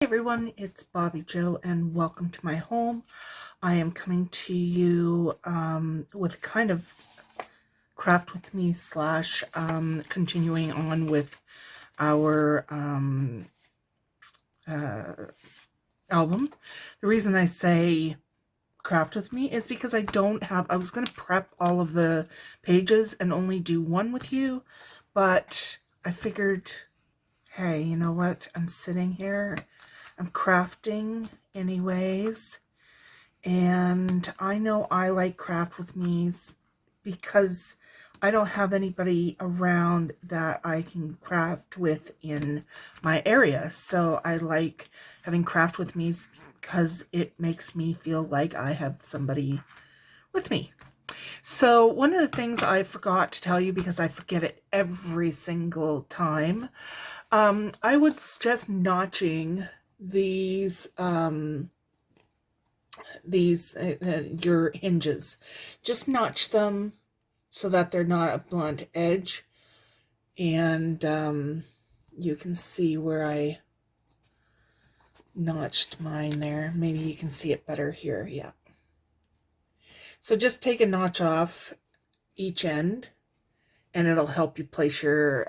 Everyone, it's Bobbi-Jo and welcome to my home. I am coming to you with kind of craft with me slash continuing on with our album. The reason I say craft with me is because I was going to prep all of the pages and only do one with you, but I figured, hey, you know what? I'm sitting here, I'm crafting anyways, and I know I like craft with me's because I don't have anybody around that I can craft with in my area. So I like having craft with me's because it makes me feel like I have somebody with me. So one of the things I forgot to tell you, because I forget it every single time, I would suggest notching these your hinges. Just notch them so that they're not a blunt edge, and you can see where I notched mine there. Maybe you can see it better here. Yeah. So just take a notch off each end and it'll help you place your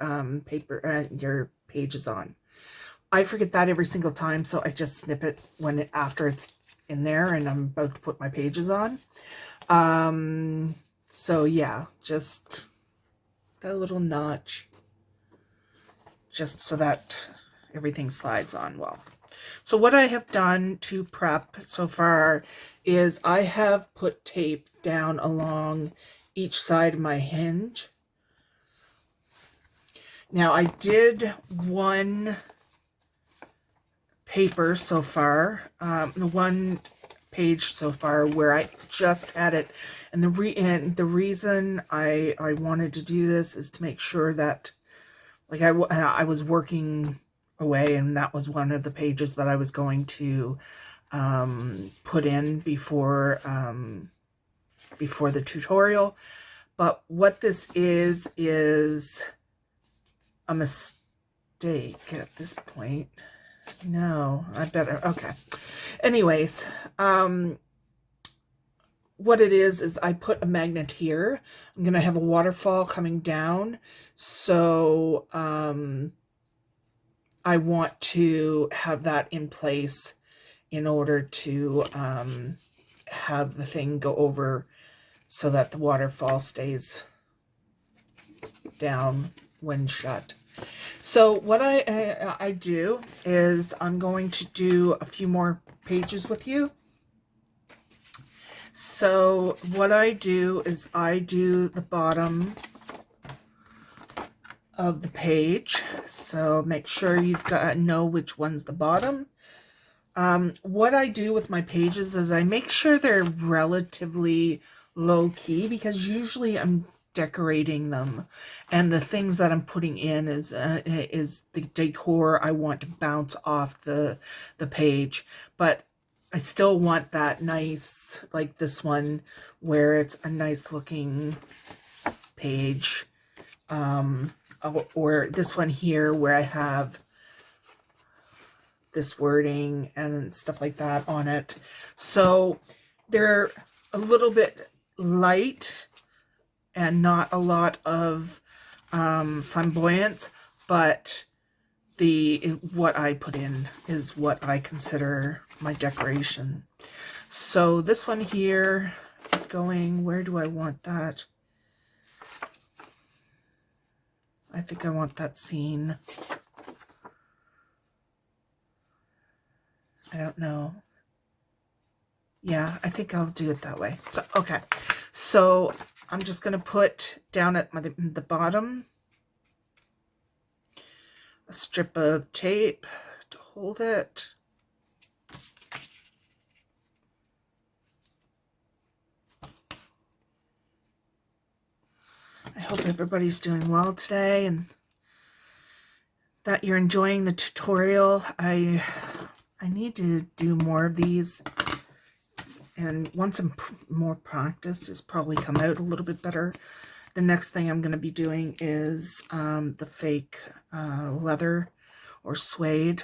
your pages on. I forget that every single time, so I just snip it after it's in there and I'm about to put my pages on. So yeah, just that little notch, just so that everything slides on well. So what I have done to prep so far is I have put tape down along each side of my hinge. Now I did one paper so far, one page so far where I just had it, and the reason I wanted to do this is to make sure that, like, I was working away, and that was one of the pages that I was going to put in before the tutorial. But what this is a mistake at this point. No, I better, okay. Anyways, what it is I put a magnet here. I'm going to have a waterfall coming down. So, I want to have that in place in order to, have the thing go over so that the waterfall stays down when shut. So what I do is I'm going to do a few more pages with you. So what I do is I do the bottom of the page. So make sure you've got know which one's the bottom. What I do with my pages is I make sure they're relatively low key, because usually I'm decorating them, and the things that I'm putting in is the decor I want to bounce off the page, but I still want that nice, like this one where it's a nice looking page, or this one here where I have this wording and stuff like that on it. So they're a little bit light and not a lot of flamboyance, but what I put in is what I consider my decoration. So this one here, where do I want that? I think I want that scene. I don't know. Yeah, I think I'll do it that way. So, okay. So I'm just going to put down at the bottom a strip of tape to hold it. I hope everybody's doing well today and that you're enjoying the tutorial. I need to do more of these, and once some more practice has probably come out a little bit better. The next thing I'm going to be doing is the fake leather or suede.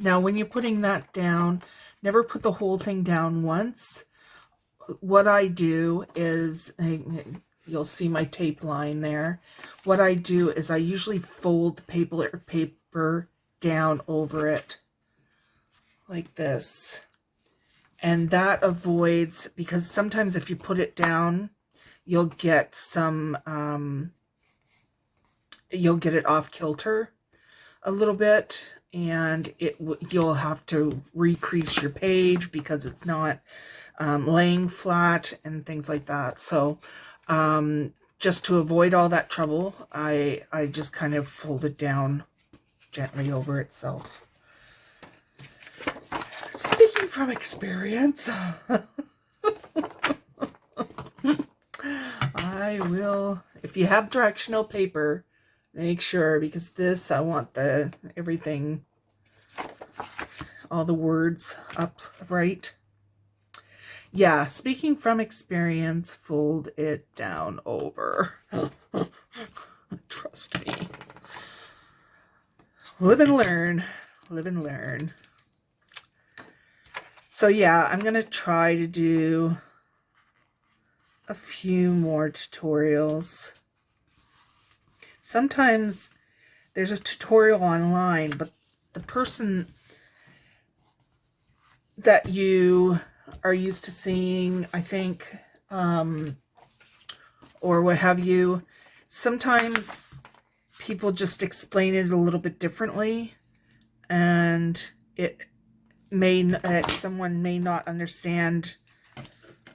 Now, when you're putting that down, never put the whole thing down once. What I do is, you'll see my tape line there. What I do is I usually fold the paper down over it like this. And that avoids, because sometimes if you put it down, you'll get you'll get it off kilter a little bit, and you'll have to recrease your page because it's not laying flat and things like that. So just to avoid all that trouble, I just kind of fold it down gently over itself. Speaking from experience, I will, if you have directional paper, make sure, because this, I want everything, all the words up right. Yeah, speaking from experience, fold it down over. Trust me. Live and learn. Live and learn. So yeah, I'm going to try to do a few more tutorials. Sometimes there's a tutorial online, but the person that you are used to seeing, I think, or what have you, sometimes people just explain it a little bit differently, and someone may not understand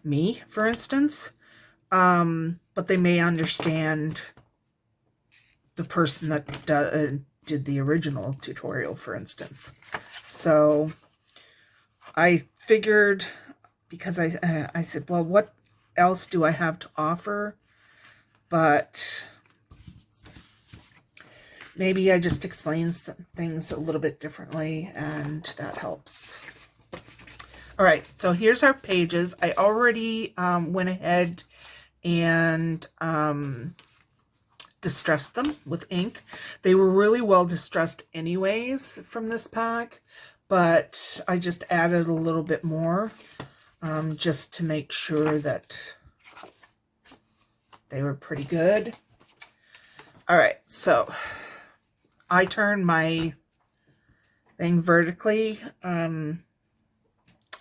me, for instance, but they may understand the person that did the original tutorial, for instance. So I figured, because I said, well, what else do I have to offer? But maybe I just explain some things a little bit differently, and that helps. All right, so here's our pages. I already went ahead and distressed them with ink. They were really well distressed anyways from this pack, but I just added a little bit more just to make sure that they were pretty good. All right, so I turn my thing vertically. The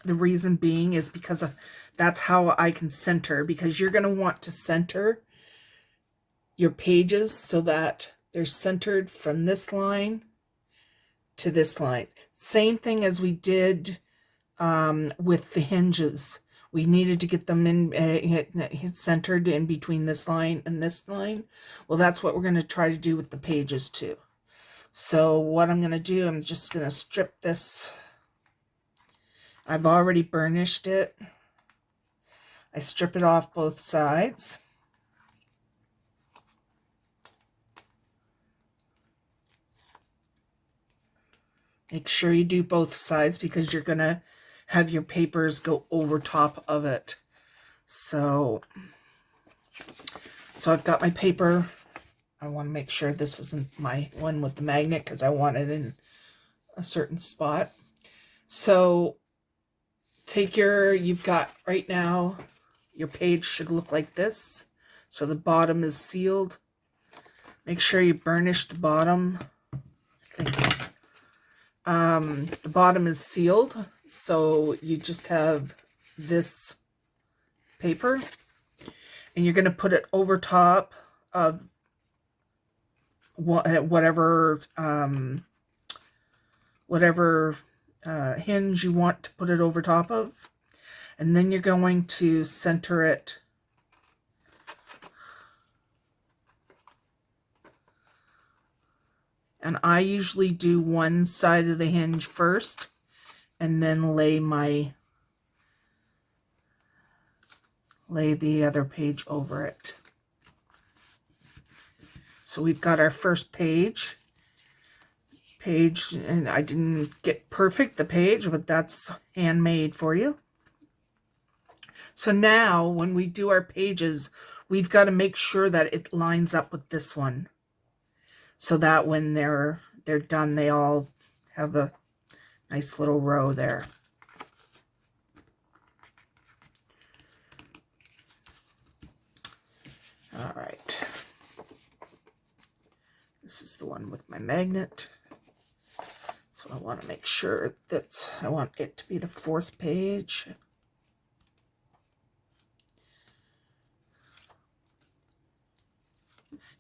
reason being is because that's how I can center, because you're going to want to center your pages so that they're centered from this line to this line. Same thing as we did with the hinges. We needed to get them in centered in between this line and this line. Well, that's what we're going to try to do with the pages too. So what I'm going to do, I'm just going to strip this. I've already burnished it. I strip it off both sides. Make sure you do both sides, because you're going to have your papers go over top of it. So I've got my paper. I want to make sure this isn't my one with the magnet, because I want it in a certain spot. So you've got right now, your page should look like this. So the bottom is sealed. Make sure you burnish the bottom. The bottom is sealed, so you just have this paper, and you're going to put it over top of whatever hinge you want to put it over top of, and then you're going to center it and I usually do one side of the hinge first and then lay the other page over it. So we've got our first page, and I didn't get perfect the page, but that's handmade for you. So now when we do our pages, we've got to make sure that it lines up with this one, so that when they're done, they all have the Nice little row there. All right. This is the one with my magnet. So I want to make sure that I want it to be the 4th page.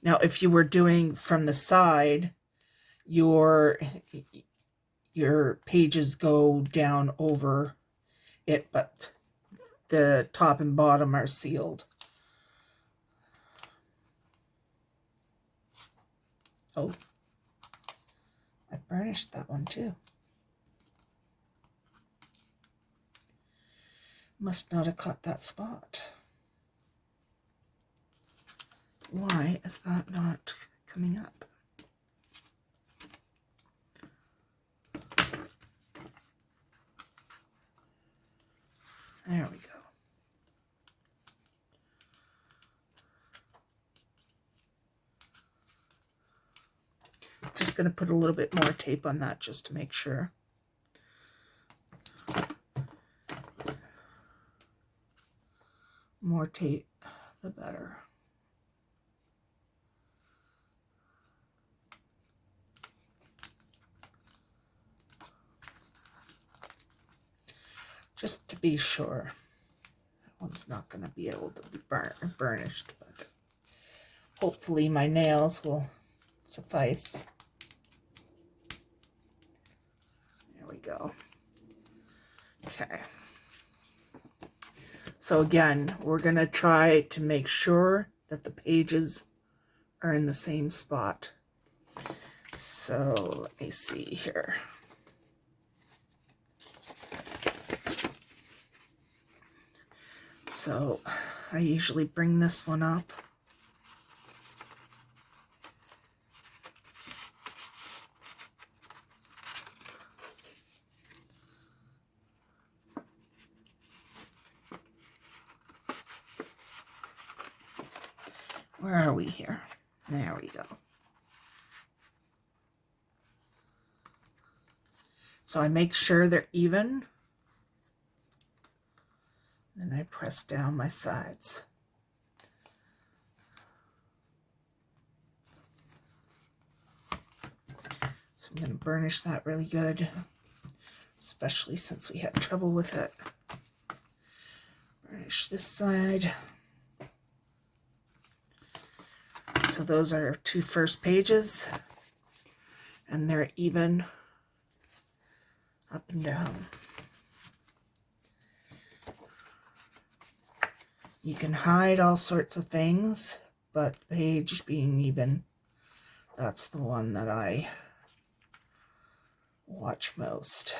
Now, if you were doing from the side, your pages go down over it, but the top and bottom are sealed. Oh, I burnished that one too. Must not have caught that spot. Why is that not coming up? There we go. Just going to put a little bit more tape on that just to make sure. More tape, the better. Just to be sure. That one's not going to be able to be burnished, but hopefully my nails will suffice. There we go. Okay. So again, we're going to try to make sure that the pages are in the same spot. So let me see here. So I usually bring this one up. Where are we here? There we go. So I make sure they're even. Then I press down my sides. So I'm going to burnish that really good, especially since we had trouble with it. Burnish this side. So those are our 2 first pages, and they're even up and down. You can hide all sorts of things, but the page being even, that's the one that I watch most.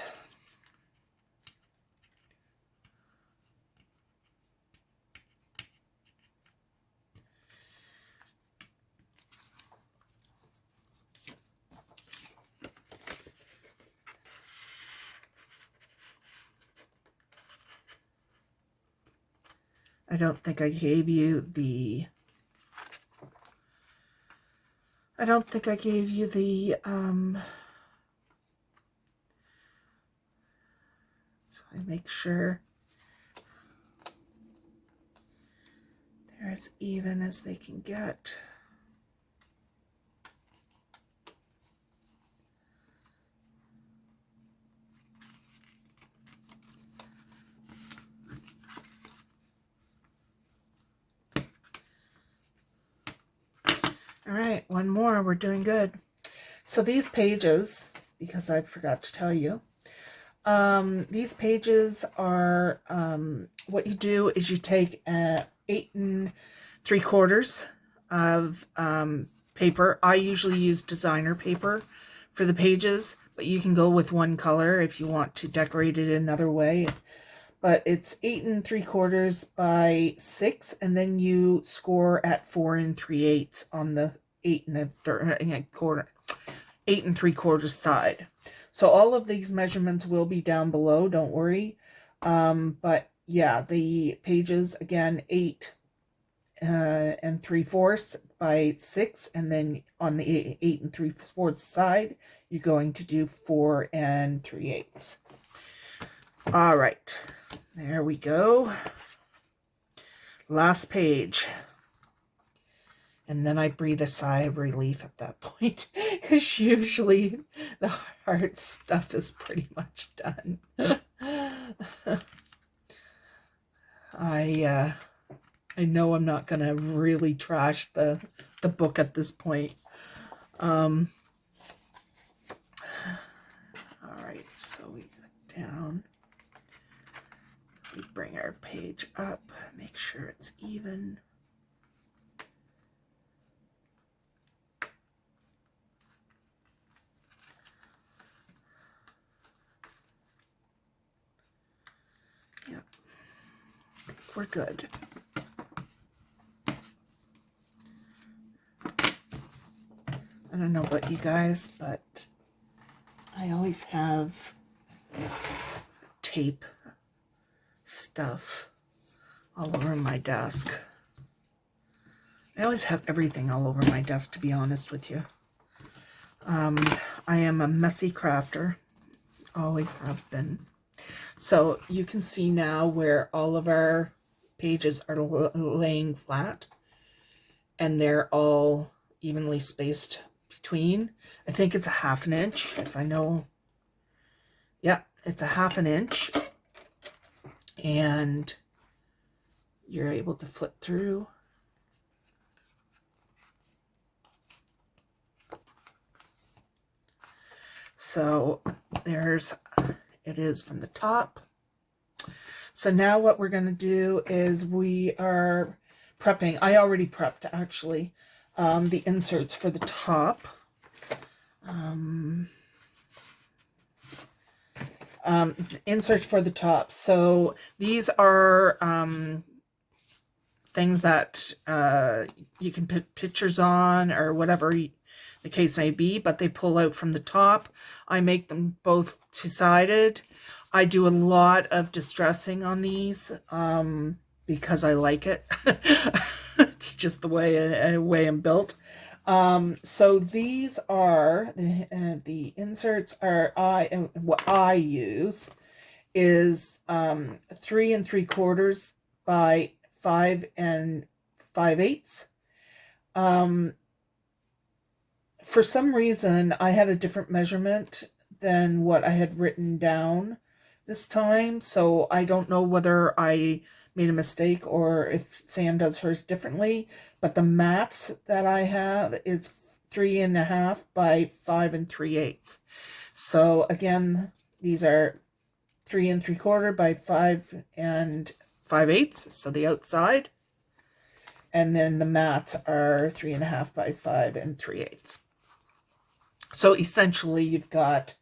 I don't think I gave you the, so I make sure they're as even as they can get. All right, one more, we're doing good. So these pages, because I forgot to tell you, these pages are, what you do is you take 8 3/4 of paper. I usually use designer paper for the pages, but you can go with one color if you want to decorate it another way. But it's 8 3/4 by 6, and then you score at 4 3/8 on the 8 3/4 side. So all of these measurements will be down below, don't worry. But yeah, the pages, again, 8 3/4 by 6, and then on the 8 3/4 side, you're going to do 4 3/8. All right, there we go. Last page. And then I breathe a sigh of relief at that point, because usually the hard stuff is pretty much done. I know I'm not going to really trash the book at this point. All right, so we go down. We bring our page up, make sure it's even. Yep, I think we're good. I don't know about you guys, but I always have tape stuff all over my desk. I always have everything all over my desk, to be honest with you. I am a messy crafter, always have been. So you can see now where all of our pages are laying flat, and they're all evenly spaced between. I think it's a 1/2 inch, if I know. Yeah, it's a 1/2 inch. And you're able to flip through. So it is from the top. So now what we're going to do is we are prepping. I already prepped, actually, the inserts for the top. Inserts for the top. So these are things that you can put pictures on, or whatever the case may be, but they pull out from the top. I make them both two-sided. I do a lot of distressing on these because I like it. It's just the way I'm built. So these are the inserts are what I use is 3 3/4 by 5 5/8. For some reason, I had a different measurement than what I had written down this time, so I don't know whether I made a mistake or if Sam does hers differently, but the mats that I have is 3 1/2 by 5 3/8. So again, these are 3 3/4 by 5 5/8, so the outside, and then the mats are 3 1/2 by 5 3/8. So essentially, you've got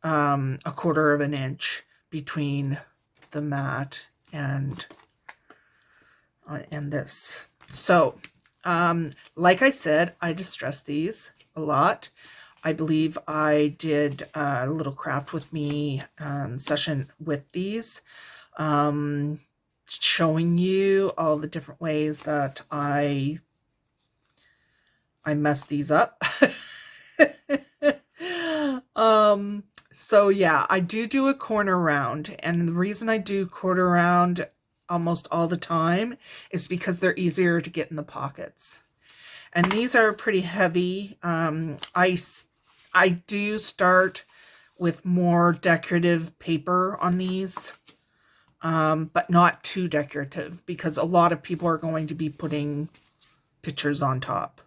1/4 inch between the mat and this. So, like I said, I distress these a lot. I believe I did a little craft with me session with these, showing you all the different ways that I mess these up. So yeah, I do a corner round, and the reason I do quarter round almost all the time is because they're easier to get in the pockets. And these are pretty heavy. I do start with more decorative paper on these, but not too decorative, because a lot of people are going to be putting pictures on top.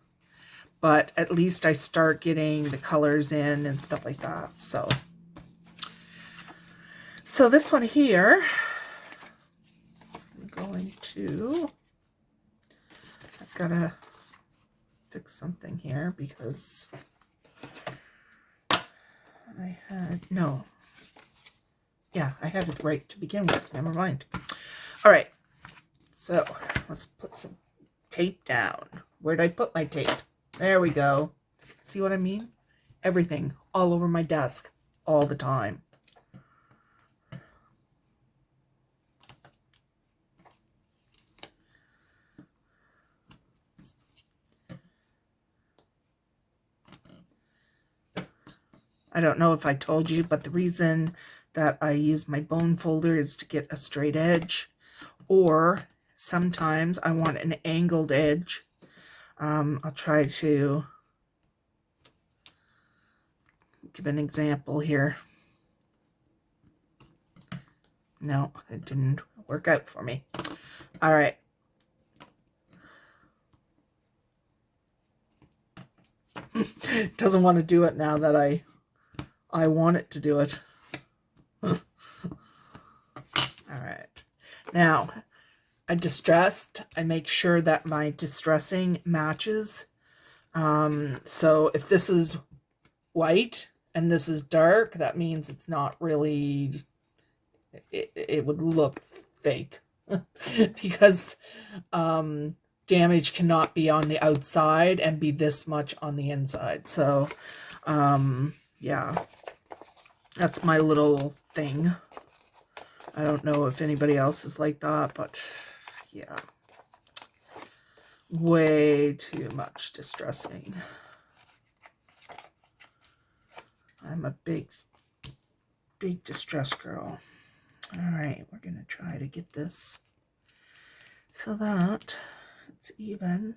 But at least I start getting the colors in and stuff like that. So this one here, I'm going to, I've got to fix something here because I had it right to begin with. Never mind. All right, so let's put some tape down. Where'd I put my tape? There we go. See what I mean? Everything all over my desk all the time. I don't know if I told you, but the reason that I use my bone folder is to get a straight edge, or sometimes I want an angled edge. I'll try to give an example here. No, it didn't work out for me. All right. It doesn't want to do it now that I want it to do it. All right. Now, I distressed. I make sure that my distressing matches. So if this is white and this is dark, that means it's not really, it would look fake. Because damage cannot be on the outside and be this much on the inside. So, yeah, that's my little thing. I don't know if anybody else is like that, but yeah, way too much distressing. I'm a big distress girl. All right, we're going to try to get this so that it's even.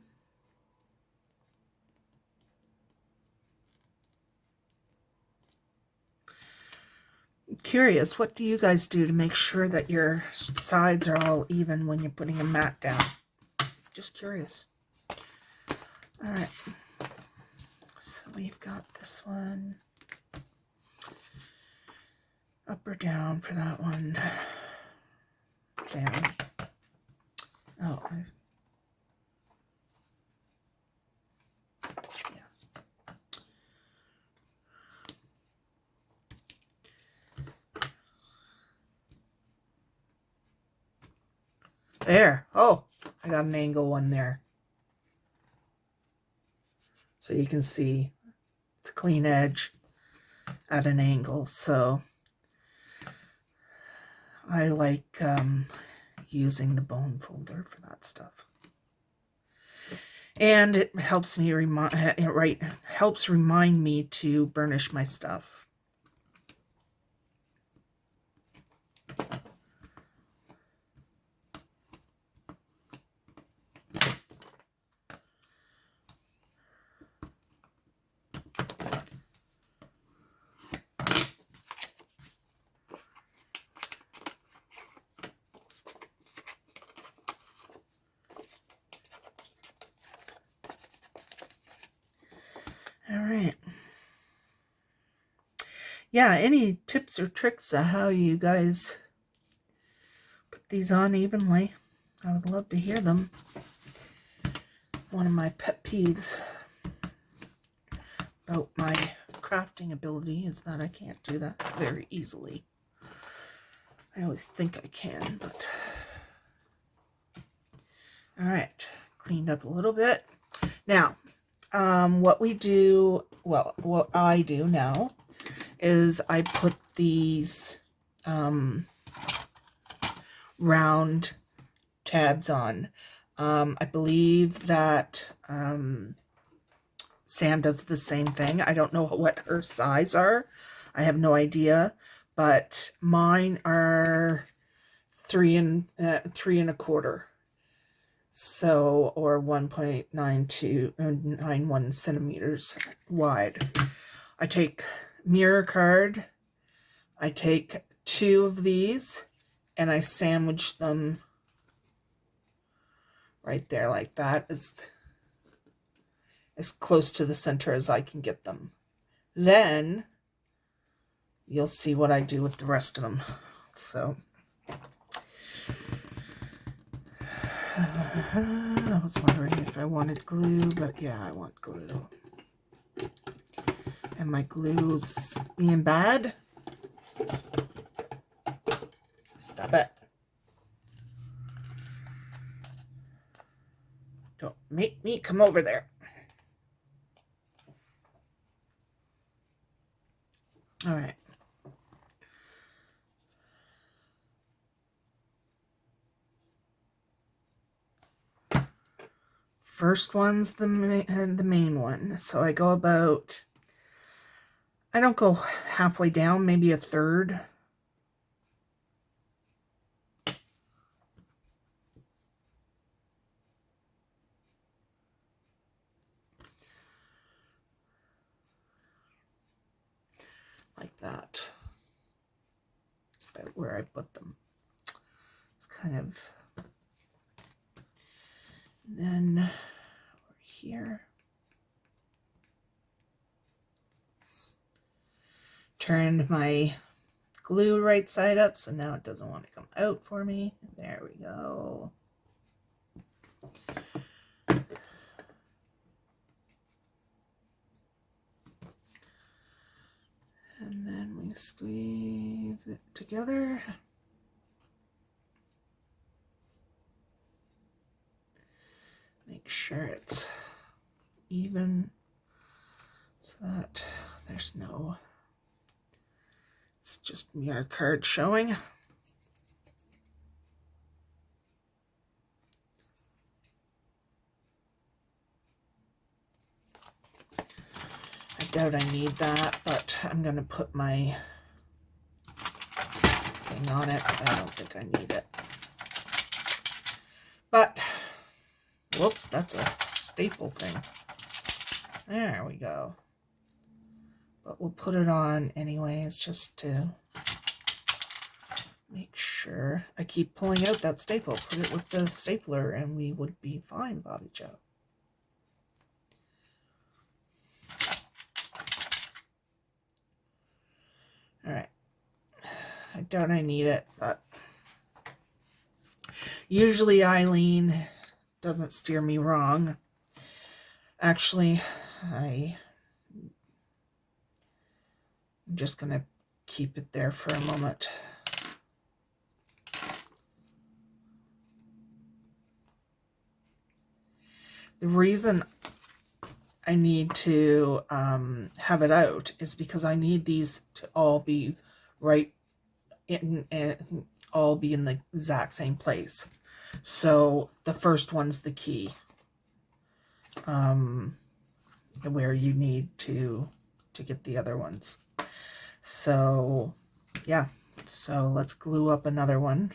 I'm curious, what do you guys do to make sure that your sides are all even when you're putting a mat down? Just curious. All right, so we've got this one. Up or down for that one? Down. Oh, yeah. There. Oh, I got an angle one there. So you can see it's a clean edge at an angle. So I like using the bone folder for that stuff. And it helps me remind me to burnish my stuff. Yeah, any tips or tricks of how you guys put these on evenly? I would love to hear them. One of my pet peeves about my crafting ability is that I can't do that very easily. I always think I can, but... All right, cleaned up a little bit. Now, what I do now is I put these round tabs on. I believe that Sam does the same thing. I don't know what her size are. I have no idea, but mine are 3.25. So, or 1.91 centimeters wide. I take mirror card. I take 2 of these and I sandwich them right there like that, as close to the center as I can get them. Then you'll see what I do with the rest of them. So I was wondering if I wanted glue, but yeah, I want glue. And my glue's being bad. Stop it. Don't make me come over there. All right. First one's the main one. So I go about I don't go halfway down, maybe a third. Like that. That's about where I put them. It's kind of, and then over here. Turned my glue right side up, so now it doesn't want to come out for me. There we go. And then we squeeze it together. Make sure it's even so that there's no, it's just mirror card showing. I doubt I need that, but I'm going to put my thing on it. I don't think I need it. But, whoops, that's a staple thing. There we go. But we'll put it on anyways, just to make sure. I keep pulling out that staple. Put it with the stapler and we would be fine, Bobbi-Jo. Alright. I doubt I need it, but usually Eileen doesn't steer me wrong. Actually, I'm just going to keep it there for a moment. The reason I need to have it out is because I need these to all be right in, all be in the exact same place. So the first one's the key, where you need to get the other ones. So yeah, so let's glue up another one.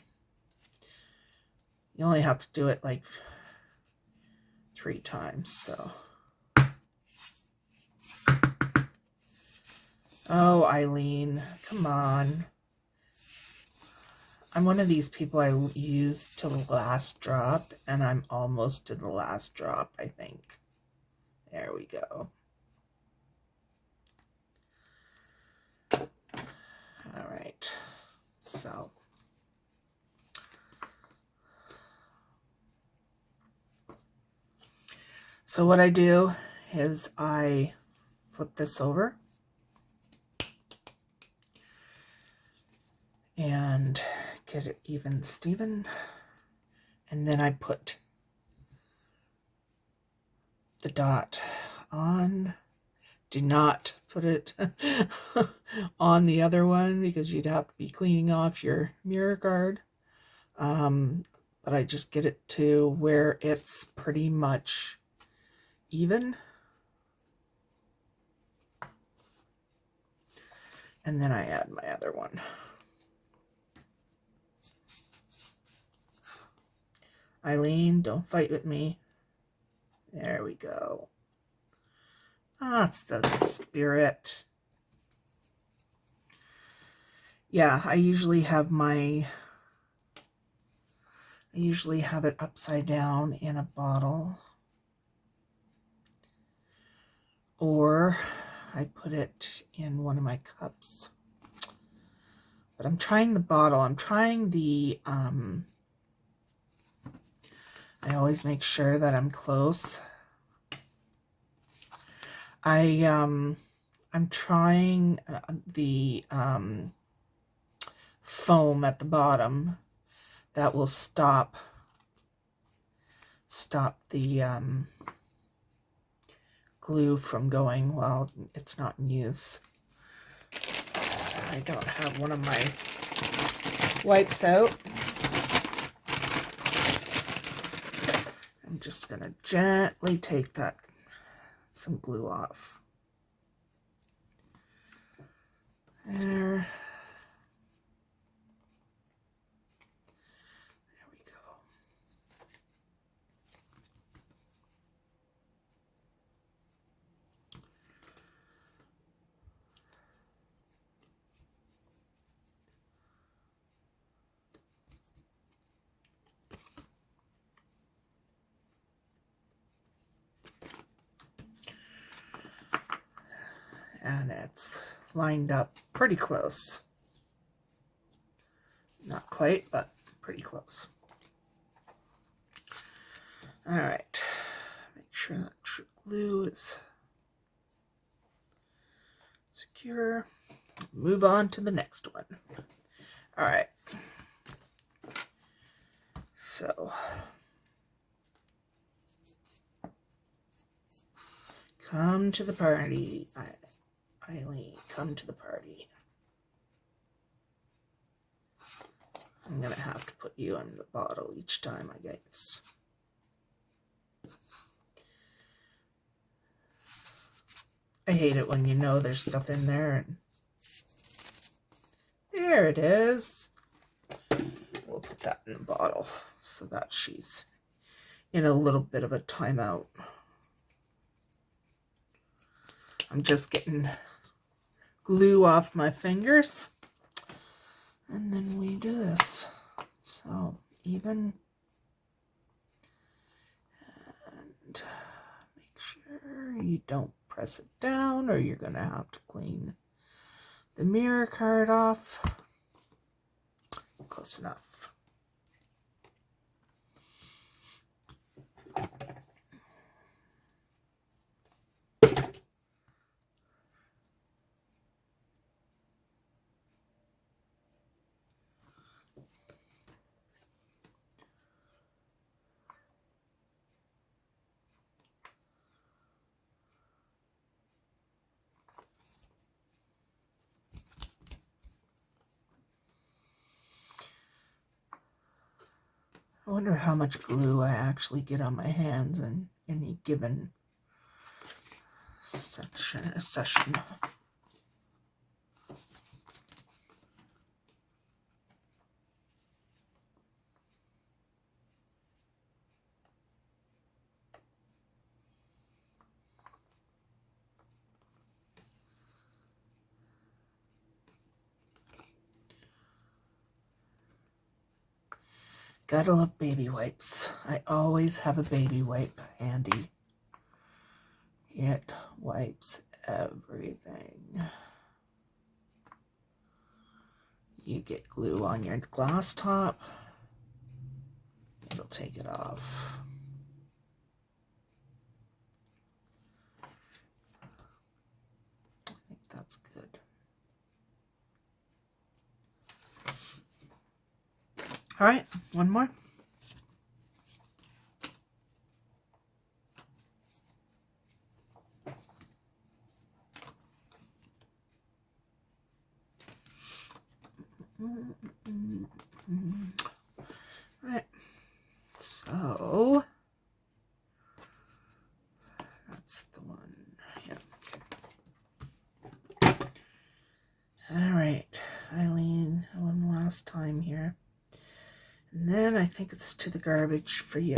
You only have to do it like 3 times, so. Oh, Eileen, come on. I'm one of these people I use to the last drop, and I'm almost to the last drop, I think. There we go. All right, so. So what I do is I flip this over and get it even Steven, and then I put the dot on. Do not put it on the other one because you'd have to be cleaning off your mirror guard. But I just get it to where it's pretty much even. And then I add my other one. Eileen, don't fight with me. There we go. That's the spirit. Yeah, I usually have it upside down in a bottle. Or I put it in one of my cups. But I'm trying the bottle. I'm trying the, I always make sure that I'm close. I'm trying the foam at the bottom that will stop the glue from going while it's not in use. I don't have one of my wipes out. I'm just gonna gently take some glue off. There. There we go. And it's lined up pretty close. Not quite, but pretty close. All right, make sure that glue is secure. Move on to the next one. All right, so come to the party, Eileen, come to the party. I'm gonna have to put you in the bottle each time, I guess. I hate it when you know there's stuff in there. And there it is. We'll put that in the bottle so that she's in a little bit of a timeout. I'm just getting glue off my fingers. And then we do this. So even, and make sure you don't press it down or you're going to have to clean the mirror card off. Close enough. I wonder how much glue I actually get on my hands in any given session. Gotta love baby wipes. I always have a baby wipe handy. It wipes everything. You get glue on your glass top, it'll take it off. I think that's good. All right, one more. Right, so that's the one. Yeah, okay. All right, Eileen, one last time here. And then I think it's to the garbage for you.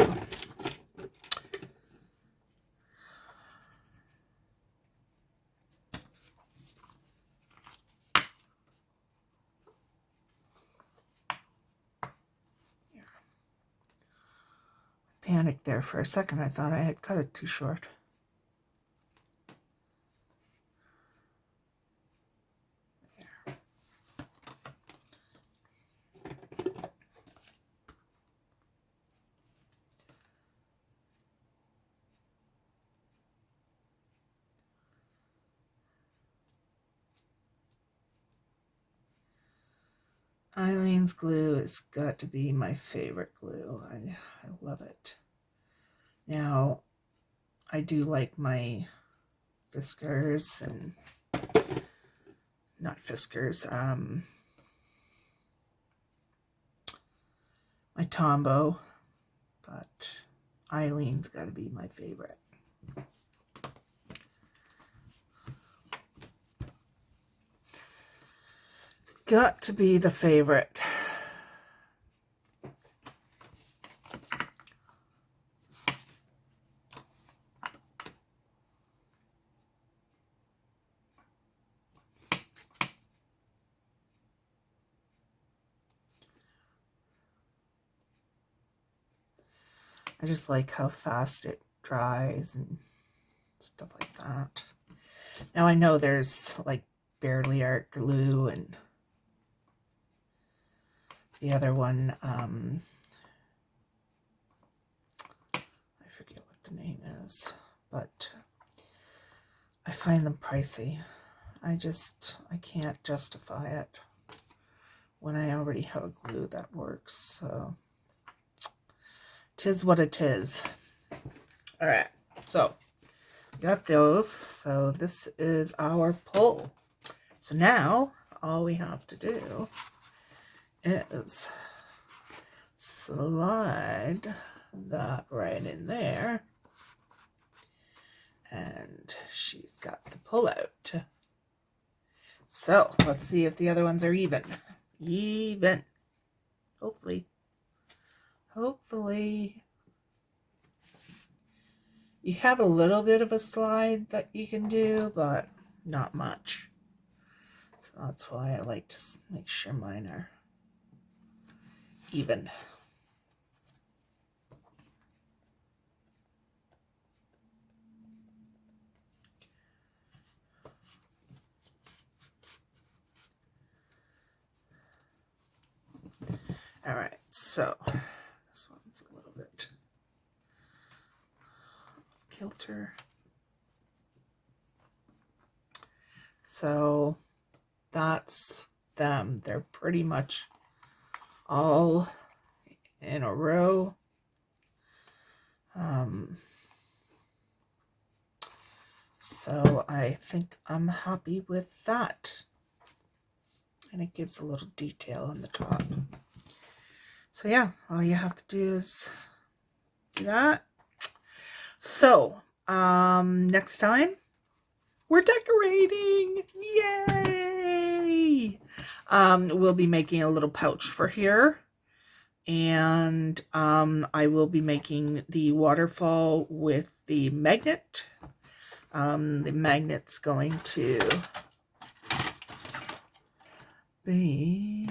Panicked there for a second. I thought I had cut it too short. There. Eileen's glue has got to be my favorite glue. I love it. Now, I do like my Fiskars and not Fiskars, my Tombow, but Eileen's got to be my favorite. got to be the favorite. I just like how fast it dries and stuff like that. Now I know there's like barely art glue and the other one, I forget what the name is, but I find them pricey. I can't justify it when I already have a glue that works. So 'tis what it is. All right, so got those. So this is our pull. So now all we have to do is slide that right in there, and she's got the pull out. So let's see if the other ones are even. Hopefully you have a little bit of a slide that you can do, but not much. So that's why I like to make sure mine are even. All right, so this one's a little bit kilter. So that's them. They're pretty much all in a row. So I think I'm happy with that. And it gives a little detail on the top. So yeah, all you have to do is do that. So, next time we're decorating. Yay! We'll be making a little pouch for here. And I will be making the waterfall with the magnet. The magnet's going to be,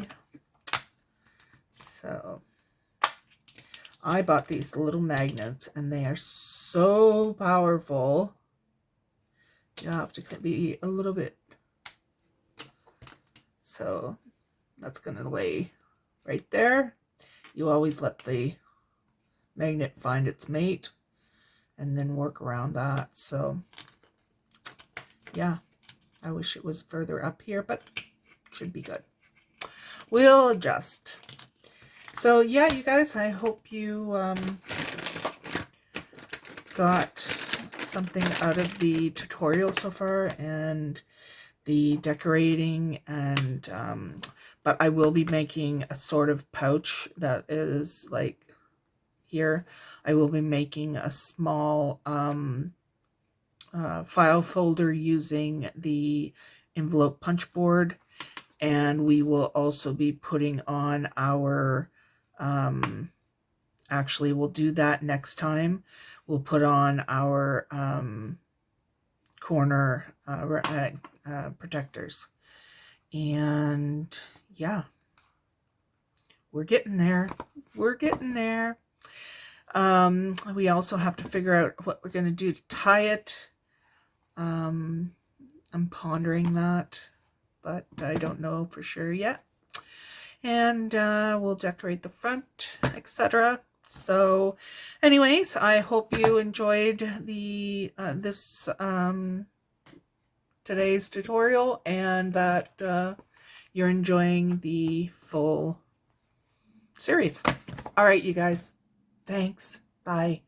so I bought these little magnets and they are so powerful. You have to be a little bit, so that's going to lay right there. You always let the magnet find its mate and then work around that. So yeah, I wish it was further up here, but should be good. We'll adjust. So yeah, you guys, I hope you got something out of the tutorial so far and the decorating, and but I will be making a sort of pouch that is like here. I will be making a small file folder using the envelope punch board, and we will also be putting on our actually we'll do that next time. We'll put on our corner protectors, and yeah, we're getting there. We also have to figure out what we're going to do to tie it. I'm pondering that, but I don't know for sure yet. And we'll decorate the front, etc. So anyways, I hope you enjoyed the today's tutorial, and that you're enjoying the full series. All right, you guys. Thanks. Bye.